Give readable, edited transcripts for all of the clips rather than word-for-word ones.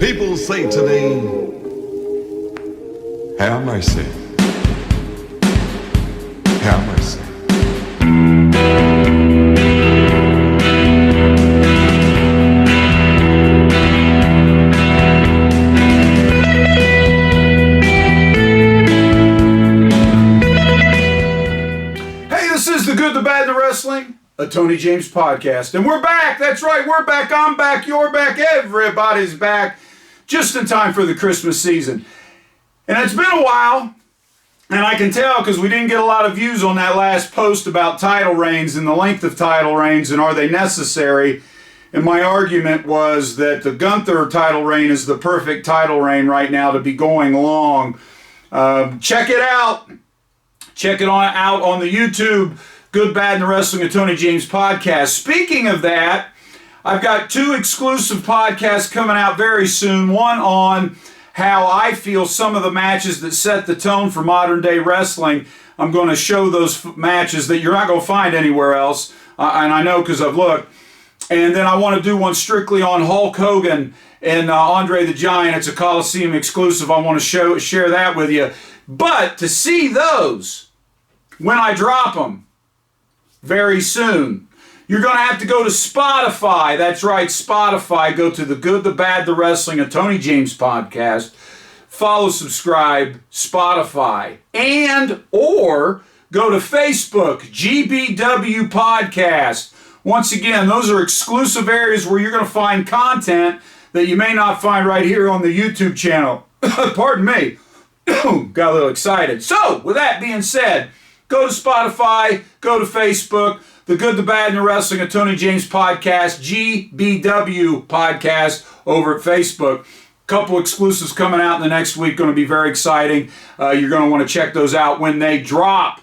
People say to me, have mercy, have mercy. Hey, this is The Good, the Bad, and the Wrestling, a Tony James podcast. And we're back. That's right. We're back. I'm back. You're back. Everybody's back. Just in time for the Christmas season. And it's been a while, and I can tell because we didn't get a lot of views on that last post about title reigns and the length of title reigns and are they necessary. And my argument was that the Gunther title reign is the perfect title reign right now to be going long. Check it out. Check it out on the YouTube, Good, Bad, and the Wrestling of Tony James podcast. Speaking of that, I've got two exclusive podcasts coming out very soon. One on how I feel some of the matches that set the tone for modern day wrestling. I'm going to show those matches that you're not going to find anywhere else. And I know because I've looked. And then I want to do one strictly on Hulk Hogan and Andre the Giant. It's a Coliseum exclusive. I want to share that with you. But to see those when I drop them very soon, you're going to have to go to Spotify. That's right, Spotify. Go to The Good, the Bad, the Wrestling, a Tony James podcast. Follow, subscribe, Spotify. And or go to Facebook, GBW Podcast. Once again, those are exclusive areas where you're going to find content that you may not find right here on the YouTube channel. Pardon me. Got a little excited. So, with that being said, go to Spotify, go to Facebook, The Good, the Bad, and the Wrestling, a Tony James podcast, GBW podcast over at Facebook. Couple exclusives coming out in the next week, going to be very exciting. You're going to want to check those out when they drop.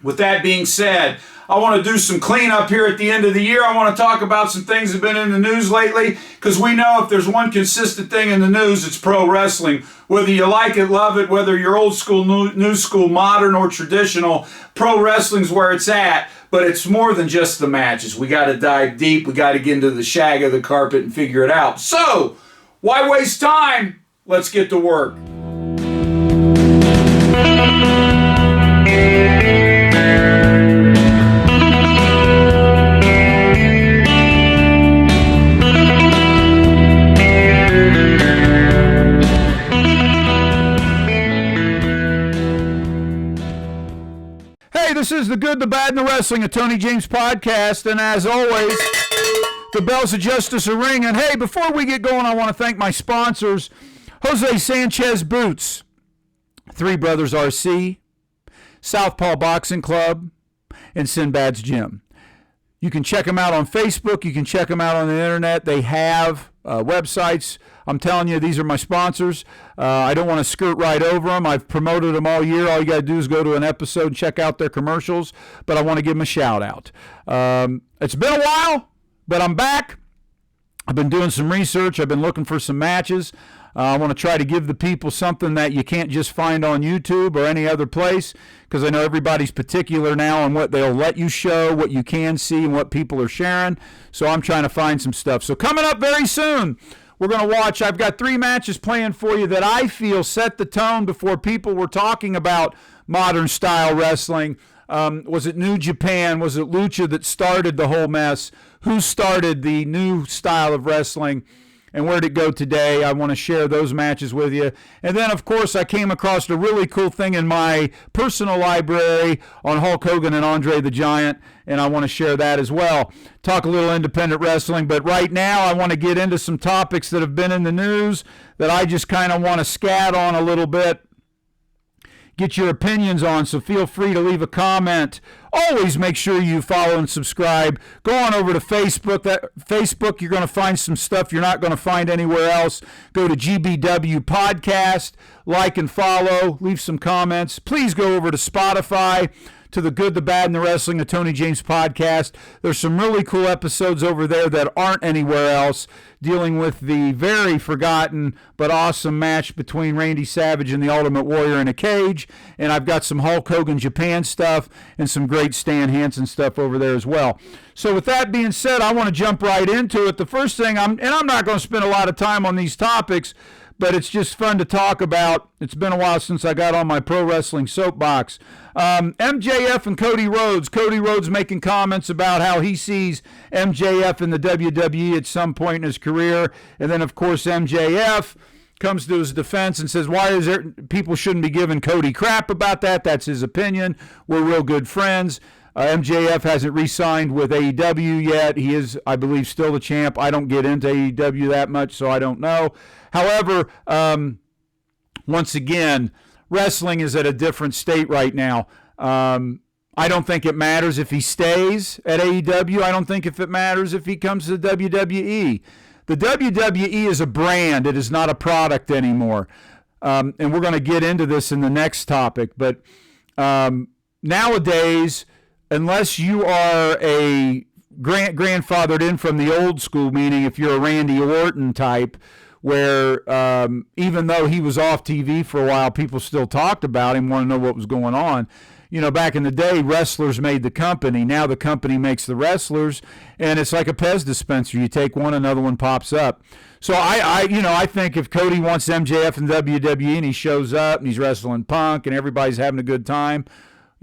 With that being said, I want to do some cleanup here at the end of the year. I want to talk about some things that have been in the news lately, because we know if there's one consistent thing in the news, it's pro wrestling. Whether you like it, love it, whether you're old school, new school, modern, or traditional, pro wrestling's where it's at. But it's more than just the matches. We got to dive deep. We got to get into the shag of the carpet and figure it out. So, why waste time? Let's get to work. This is The Good, the Bad, and the Wrestling, a Tony James podcast, and as always, the bells of justice are ringing. Hey, before we get going, I want to thank my sponsors, Jose Sanchez Boots, Three Brothers RC, Southpaw Boxing Club, and Sinbad's Gym. You can check them out on Facebook. You can check them out on the internet. They have websites. I'm telling you, these are my sponsors. I don't want to skirt right over them. I've promoted them all year. All you got to do is go to an episode and check out their commercials, but I want to give them a shout out. It's been a while, but I'm back. I've been doing some research. I've been looking for some matches. I want to try to give the people something that you can't just find on YouTube or any other place, because I know everybody's particular now on what they'll let you show, what you can see, and what people are sharing. So I'm trying to find some stuff. So coming up very soon, we're going to watch. I've got 3 matches planned for you that I feel set the tone before people were talking about modern style wrestling. Was it New Japan? Was it Lucha that started the whole mess? Who started the new style of wrestling? And where'd it go today? I want to share those matches with you. And then, of course, I came across a really cool thing in my personal library on Hulk Hogan and Andre the Giant, and I want to share that as well. Talk a little independent wrestling, but right now I want to get into some topics that have been in the news that I just kind of want to scat on a little bit, get your opinions on, so feel free to leave a comment. Always make sure you follow and subscribe. Go on over to Facebook. Facebook, you're going to find some stuff you're not going to find anywhere else. Go to GBW Podcast, like and follow, leave some comments. Please go over to Spotify. to the Good, the Bad, and the Wrestling of Tony James podcast. There's some really cool episodes over there that aren't anywhere else, dealing with the very forgotten but awesome match between Randy Savage and the Ultimate Warrior in a cage. And I've got some Hulk Hogan Japan stuff and some great Stan Hansen stuff over there as well. So with that being said, I want to jump right into it. The first thing, I'm not going to spend a lot of time on these topics, but it's just fun to talk about. It's been a while since I got on my pro wrestling soapbox. MJF and Cody Rhodes. Cody Rhodes making comments about how he sees MJF in the WWE at some point in his career. And then, of course, MJF comes to his defense and says, why is there, people shouldn't be giving Cody crap about that. That's his opinion. We're real good friends. MJF hasn't re-signed with AEW yet. He is, I believe, still the champ. I don't get into AEW that much, so I don't know. However, once again, wrestling is at a different state right now. I don't think it matters if he stays at AEW. I don't think if it matters if he comes to the WWE. The WWE is a brand. It is not a product anymore. And we're going to get into this in the next topic. But nowadays, unless you are a grandfathered in from the old school, meaning if you're a Randy Orton type, where even though he was off TV for a while, people still talked about him, want to know what was going on. You know, back in the day, wrestlers made the company. Now the company makes the wrestlers, and it's like a Pez dispenser. You take one, another one pops up. So I think if Cody wants MJF in WWE and he shows up and he's wrestling Punk and everybody's having a good time,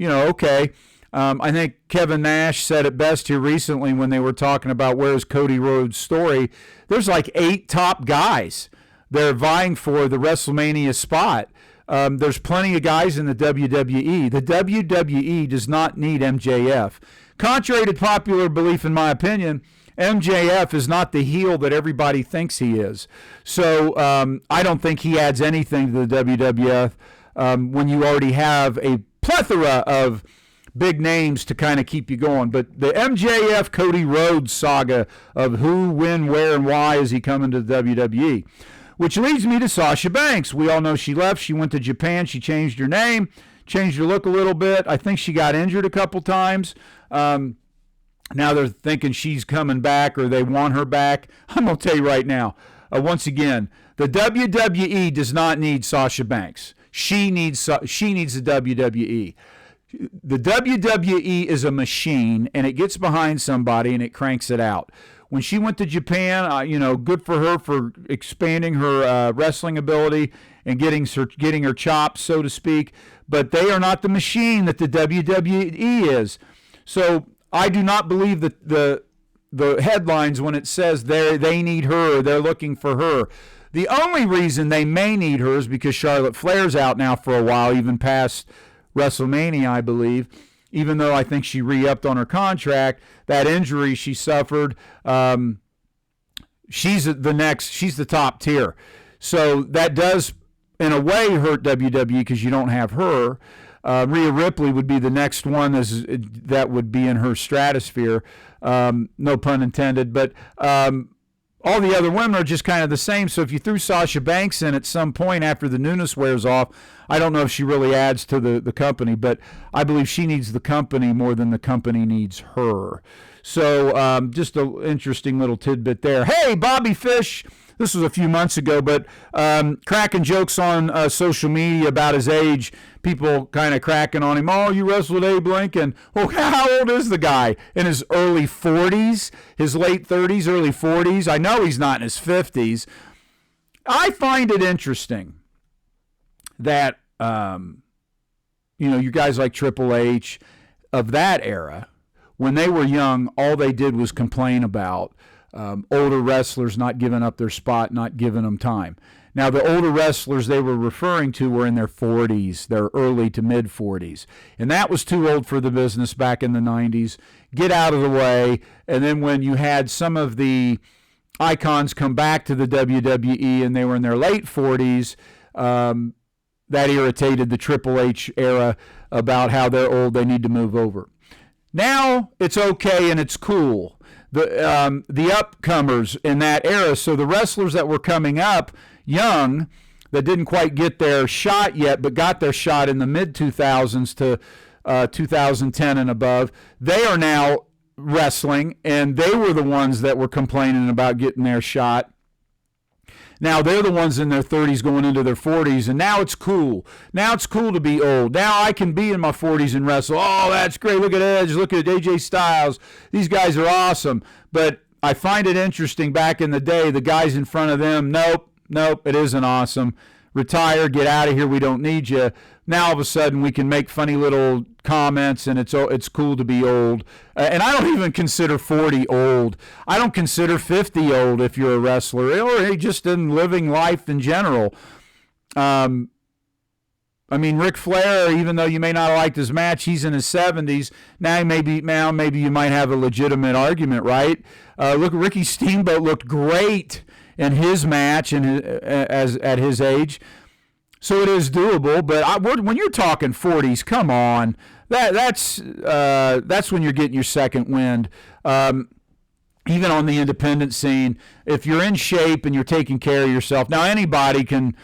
okay. I think Kevin Nash said it best here recently when they were talking about where's Cody Rhodes' story. There's like 8 top guys they're vying for the WrestleMania spot. There's plenty of guys in the WWE. The WWE does not need MJF. Contrary to popular belief, in my opinion, MJF is not the heel that everybody thinks he is. So I don't think he adds anything to the WWF when you already have a plethora of big names to kind of keep you going. But the MJF Cody Rhodes saga of who, when, where, and why is he coming to the WWE? Which leads me to Sasha Banks. We all know she left. She went to Japan. She changed her name, changed her look a little bit. I think she got injured a couple times. Now they're thinking she's coming back or they want her back. I'm going to tell you right now, once again, the WWE does not need Sasha Banks. She needs the WWE. The WWE is a machine, and it gets behind somebody, and it cranks it out. When she went to Japan, good for her for expanding her wrestling ability and getting her chops, so to speak. But they are not the machine that the WWE is. So I do not believe that the headlines when it says they need her or they're looking for her. The only reason they may need her is because Charlotte Flair's out now for a while, even past WrestleMania, I believe, even though I think she re-upped on her contract. That injury she suffered, she's the top tier. So that does, in a way, hurt WWE because you don't have her. Rhea Ripley would be the next one that would be in her stratosphere, no pun intended, but all the other women are just kind of the same. So if you threw Sasha Banks in at some point after the newness wears off, I don't know if she really adds to the company, but I believe she needs the company more than the company needs her. So just an interesting little tidbit there. Hey, Bobby Fish. This was a few months ago, but cracking jokes on social media about his age. People kind of cracking on him. Oh, you wrestled Abe Lincoln. Well, how old is the guy? In his early 40s, his late 30s, early 40s. I know he's not in his 50s. I find it interesting that, you guys like Triple H of that era, when they were young, all they did was complain about older wrestlers not giving up their spot, not giving them time. Now, the older wrestlers they were referring to were in their 40s, their early to mid 40s. And that was too old for the business back in the 90s. Get out of the way. And then when you had some of the icons come back to the WWE and they were in their late 40s, that irritated the Triple H era about how they're old, they need to move over. Now it's okay and it's cool. The upcomers in that era, so the wrestlers that were coming up young that didn't quite get their shot yet, but got their shot in the mid-2000s to 2010 and above, they are now wrestling, and they were the ones that were complaining about getting their shot. Now they're the ones in their 30s going into their 40s, and now it's cool. Now it's cool to be old. Now I can be in my 40s and wrestle. Oh, that's great. Look at Edge. Look at AJ Styles. These guys are awesome. But I find it interesting, back in the day, the guys in front of them, nope, it isn't awesome. Retire, get out of here, we don't need you. Now all of a sudden we can make funny little comments, and it's cool to be old. And I don't even consider 40 old. I don't consider 50 old if you're a wrestler, or just in living life in general. I mean, Ric Flair, even though you may not have liked his match, he's in his 70s. Now maybe you might have a legitimate argument, right? Look, Ricky Steamboat looked great in his match and at his age. So it is doable, but when you're talking 40s, come on, that's when you're getting your second wind. Even on the independent scene, if you're in shape and you're taking care of yourself, now anybody can,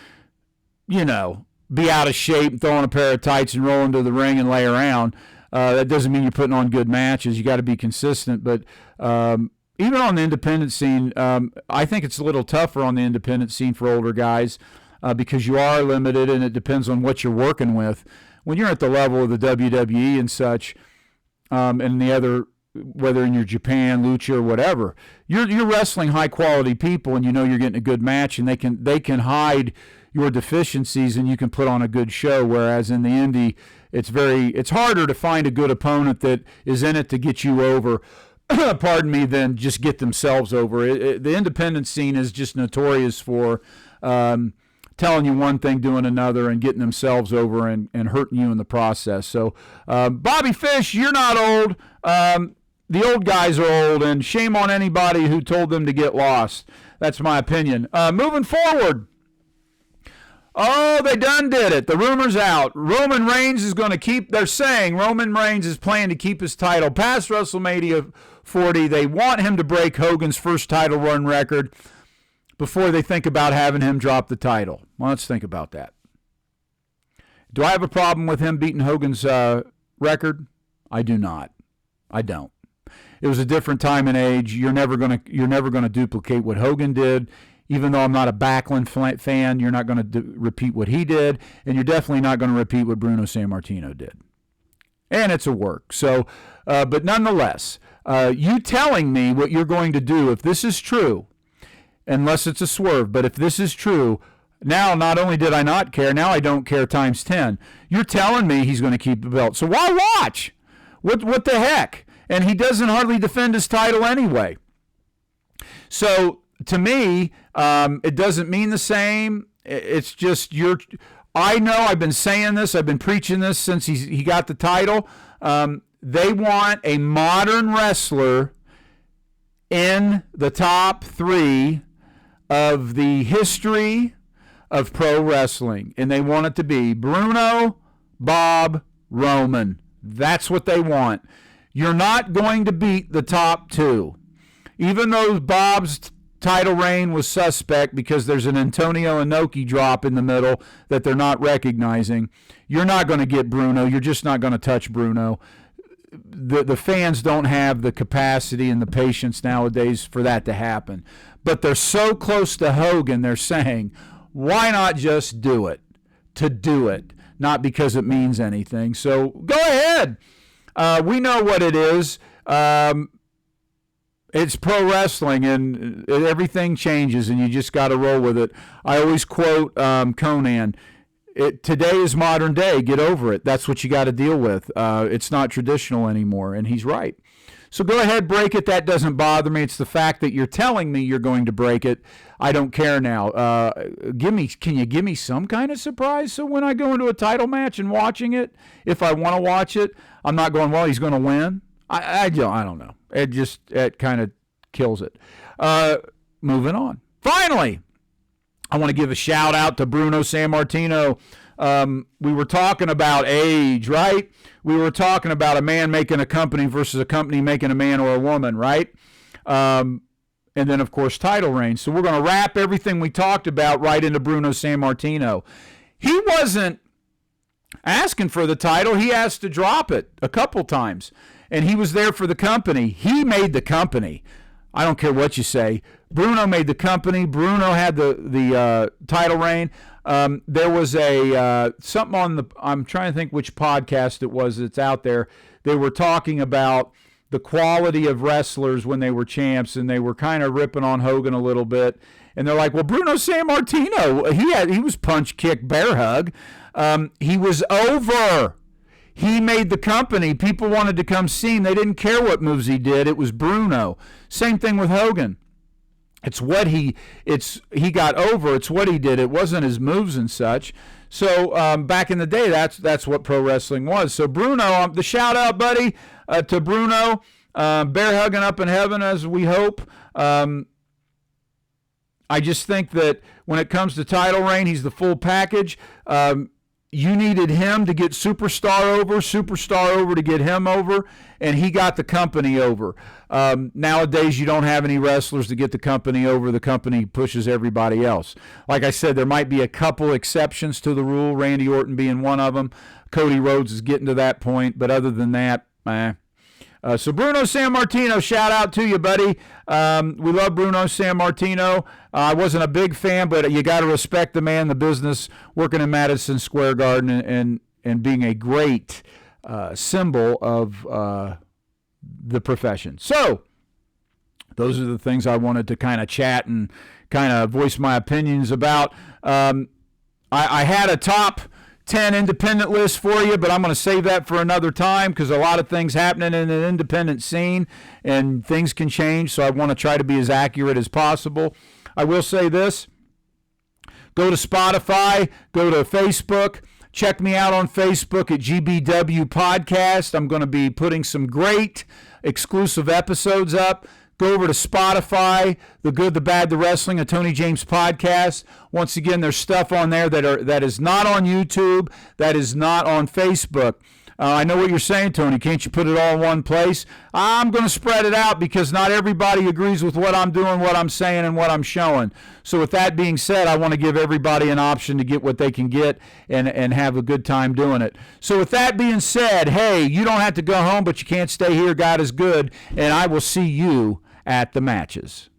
be out of shape and throw on a pair of tights and roll into the ring and lay around. That doesn't mean you're putting on good matches. You got to be consistent, but even on the independent scene, I think it's a little tougher on the independent scene for older guys. Because you are limited, and it depends on what you're working with. When you're at the level of the WWE and such, and the other, whether in your Japan, Lucha, or whatever, you're wrestling high quality people, and you're getting a good match, and they can hide your deficiencies, and you can put on a good show. Whereas in the indie, it's harder to find a good opponent that is in it to get you over. Pardon me, than just get themselves over. The independent scene is just notorious for telling you one thing, doing another, and getting themselves over and hurting you in the process. So, Bobby Fish, you're not old. The old guys are old, and shame on anybody who told them to get lost. That's my opinion. Moving forward. Oh, they done did it. The rumor's out. Roman Reigns is going to they're saying Roman Reigns is planning to keep his title past WrestleMania 40. They want him to break Hogan's first title run record before they think about having him drop the title. Well, let's think about that. Do I have a problem with him beating Hogan's record? I do not. I don't. It was a different time and age. You're never gonna duplicate what Hogan did. Even though I'm not a Backlund fan, you're not going to repeat what he did, and you're definitely not going to repeat what Bruno Sammartino did. And it's a work. So, but nonetheless, you telling me what you're going to do, if this is true, unless it's a swerve, but if this is true, now not only did I not care, now I don't care times 10. You're telling me he's going to keep the belt. So why watch? What the heck? And he doesn't hardly defend his title anyway. So, to me, it doesn't mean the same. It's just I know I've been saying this. I've been preaching this since he got the title. They want a modern wrestler in the top 3 of the history of pro wrestling. And they want it to be Bruno, Bob, Roman. That's what they want. You're not going to beat the top 2. Even though Bob's title reign was suspect because there's an Antonio Inoki drop in the middle that they're not recognizing, you're not going to get Bruno. You're just not going to touch Bruno. The fans don't have the capacity and the patience nowadays for that to happen. But they're so close to Hogan, they're saying, why not just do it? To do it, not because it means anything. So go ahead. We know what it is. It's pro wrestling, and everything changes, and you just got to roll with it. I always quote Conan, today is modern day. Get over it. That's what you got to deal with. It's not traditional anymore, and he's right. So go ahead, break it. That doesn't bother me. It's the fact that you're telling me you're going to break it. I don't care now. Can you give me some kind of surprise? So when I go into a title match and watching it, if I want to watch it, I'm not going, well, he's going to win. I don't know. It kind of kills it. Moving on. Finally, I want to give a shout out to Bruno Sammartino. We were talking about age, right? We were talking about a man making a company versus a company making a man or a woman, right? And then, of course, title reign. So we're going to wrap everything we talked about right into Bruno Sammartino. He wasn't asking for the title. He asked to drop it a couple times, and he was there for the company. He made the company. I don't care what you say. Bruno made the company. Bruno had the title reign. There was a something on the. I'm trying to think which podcast it was that's out there. They were talking about the quality of wrestlers when they were champs, and they were kind of ripping on Hogan a little bit. And they're like, well, Bruno Sammartino, he was punch, kick, bear hug. He was over. He made the company. People wanted to come see him. They didn't care what moves he did. It was Bruno. Same thing with Hogan. He got over. It's what he did. It wasn't his moves and such. So back in the day, that's what pro wrestling was. So Bruno, the shout out, buddy, to Bruno, bear hugging up in heaven as we hope. I just think that when it comes to title reign, he's the full package. You needed him to get Superstar over to get him over, and he got the company over. Nowadays, you don't have any wrestlers to get the company over. The company pushes everybody else. Like I said, there might be a couple exceptions to the rule, Randy Orton being one of them. Cody Rhodes is getting to that point, but other than that, so Bruno Sammartino, shout out to you, buddy. We love Bruno Sammartino. I wasn't a big fan, but you got to respect the man, the business, working in Madison Square Garden and being a great symbol of the profession. So those are the things I wanted to kind of chat and kind of voice my opinions about. I had a top 10 independent list for you, but I'm going to save that for another time because a lot of things happening in an independent scene and things can change, so I want to try to be as accurate as possible. I will say this. Go to Spotify, go to Facebook, check me out on Facebook at GBW Podcast. I'm going to be putting some great exclusive episodes up. Go over to Spotify, The Good, the Bad, the Wrestling, a Tony James podcast. Once again, there's stuff on there that is not on YouTube, that is not on Facebook. I know what you're saying, Tony. Can't you put it all in one place? I'm going to spread it out because not everybody agrees with what I'm doing, what I'm saying, and what I'm showing. So with that being said, I want to give everybody an option to get what they can get and have a good time doing it. So with that being said, hey, you don't have to go home, but you can't stay here. God is good, and I will see you at the matches.